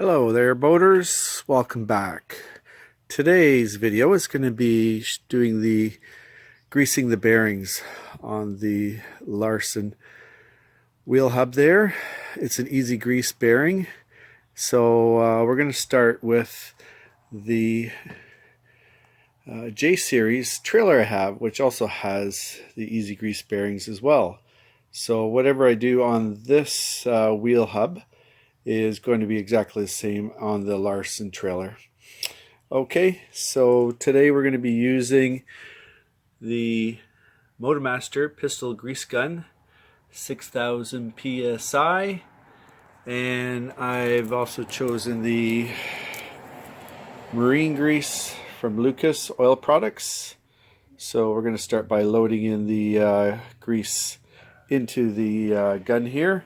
Hello there, boaters. Welcome back. Today's video is going to be doing the greasing the bearings on the Larson wheel hub there. It's an easy grease bearing. So we're going to start with the J-Series trailer I have, which also has the easy grease bearings as well. So whatever I do on this wheel hub is going to be exactly the same on the Larson trailer. Okay, so today we're going to be using the Motomaster pistol grease gun, 6,000 psi, and I've also chosen the marine grease from Lucas Oil Products. So we're going to start by loading in the grease into the gun here,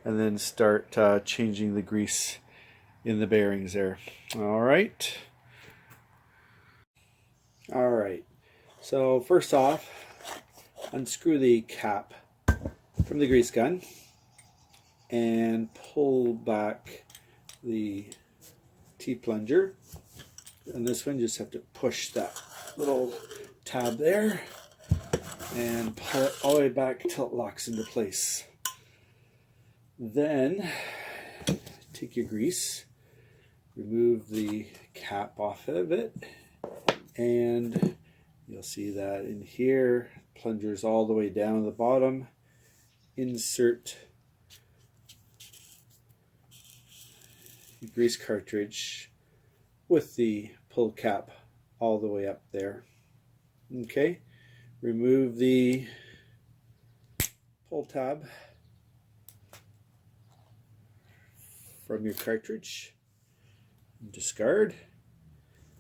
and then start changing the grease in the bearings there. Alright, so first off, unscrew the cap from the grease gun and pull back the T-plunger. And this one, just have to push that little tab there and pull it all the way back till it locks into place. Then take your grease, remove the cap off of it, and you'll see that in here, plunger's all the way down the bottom. Insert the grease cartridge with the pull cap all the way up there. Okay, remove the pull tab from your cartridge, discard,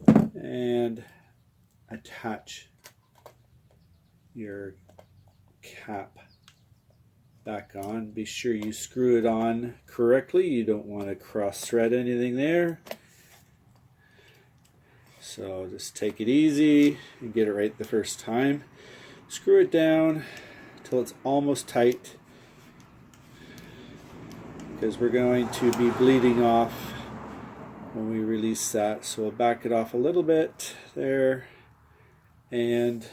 and attach your cap back on. Be sure you screw it on correctly. You don't want to cross thread anything there. So just take it easy and get it right the first time. Screw it down until it's almost tight, because we're going to be bleeding off when we release that. So we'll back it off a little bit there, and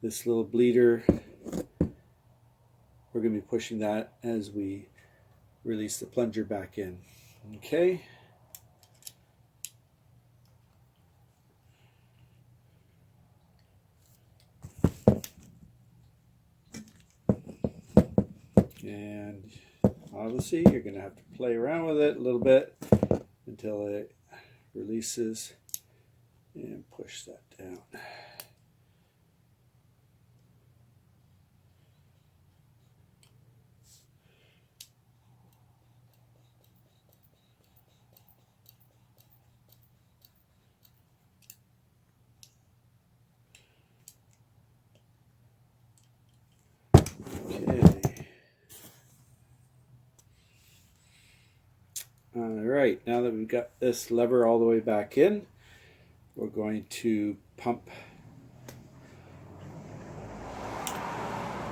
this little bleeder, we're going to be pushing that as we release the plunger back in. Okay. And obviously you're going to have to play around with it a little bit until it releases, and push that down. Okay. Alright, now that we've got this lever all the way back in, we're going to pump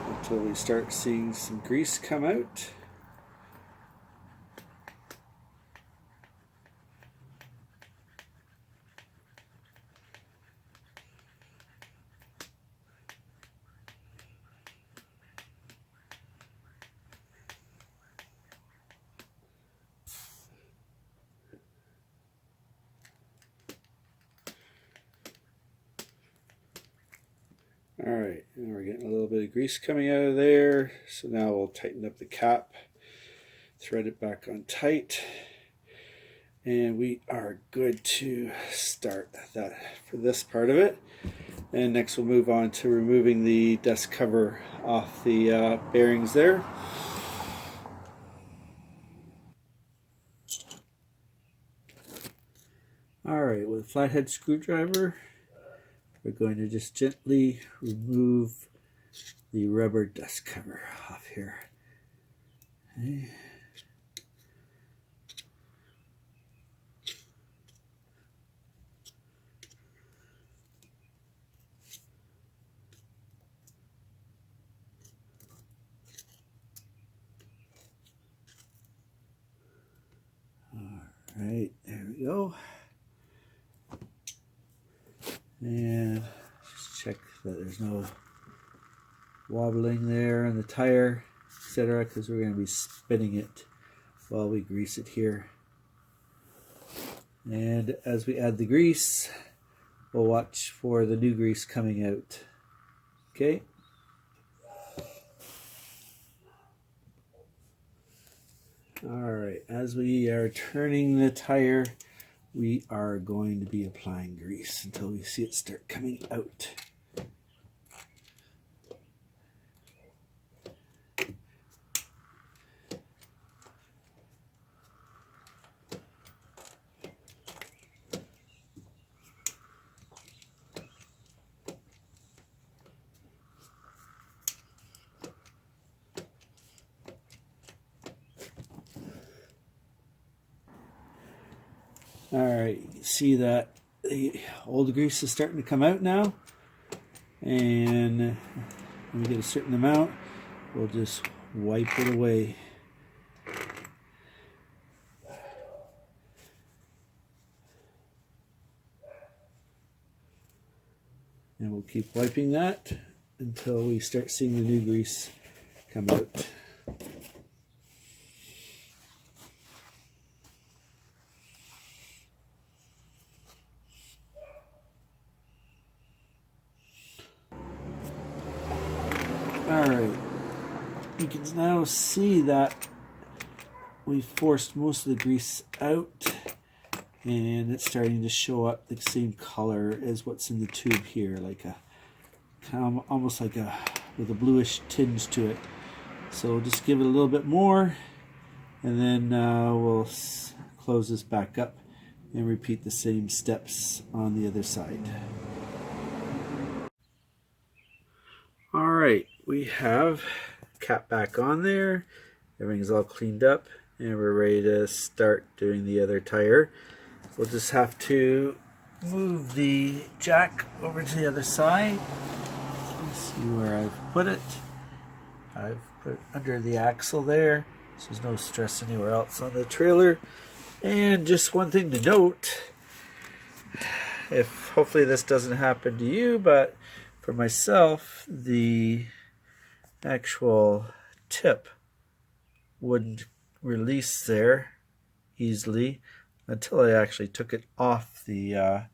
until we start seeing some grease come out. Alright, and we're getting a little bit of grease coming out of there, so now we'll tighten up the cap, thread it back on tight, and we are good to start that for this part of it. And next we'll move on to removing the dust cover off the bearings there. Alright, with a flathead screwdriver, we're going to just gently remove the rubber dust cover off here. Okay. Right, there we go. And just check that there's no wobbling there in the tire, etc., because we're going to be spinning it while we grease it here. And as we add the grease, we'll watch for the new grease coming out. Okay. Alright, as we are turning the tire, we are going to be applying grease until we see it start coming out. Alright, you can see that the old grease is starting to come out now, and when we get a certain amount, we'll just wipe it away. And we'll keep wiping that until we start seeing the new grease come out. Alright, you can now see that we've forced most of the grease out, and it's starting to show up the same color as what's in the tube here, like a kind of almost like a with a bluish tinge to it. So we'll just give it a little bit more, and then we'll close this back up and repeat the same steps on the other side. Alright, we have cap back on there, everything's all cleaned up, and we're ready to start doing the other tire. We'll just have to move the jack over to the other side. Let's see where I've put it. I've put it under the axle there, so there's no stress anywhere else on the trailer. And just one thing to note, if hopefully this doesn't happen to you, but for myself, the actual tip wouldn't release there easily until I actually took it off the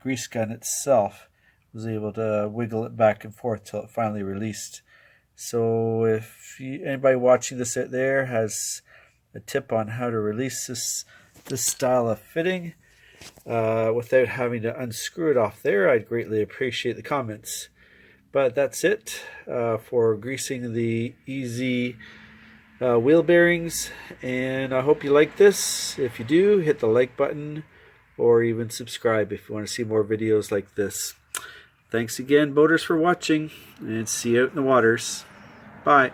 grease gun itself. I was able to wiggle it back and forth till it finally released. So if anybody watching this out there has a tip on how to release this style of fitting without having to unscrew it off there, I'd greatly appreciate the comments. But that's it for greasing the easy wheel bearings, and I hope you like this. If you do, hit the like button or even subscribe if you want to see more videos like this. Thanks again, boaters, for watching, and see you out in the waters. Bye.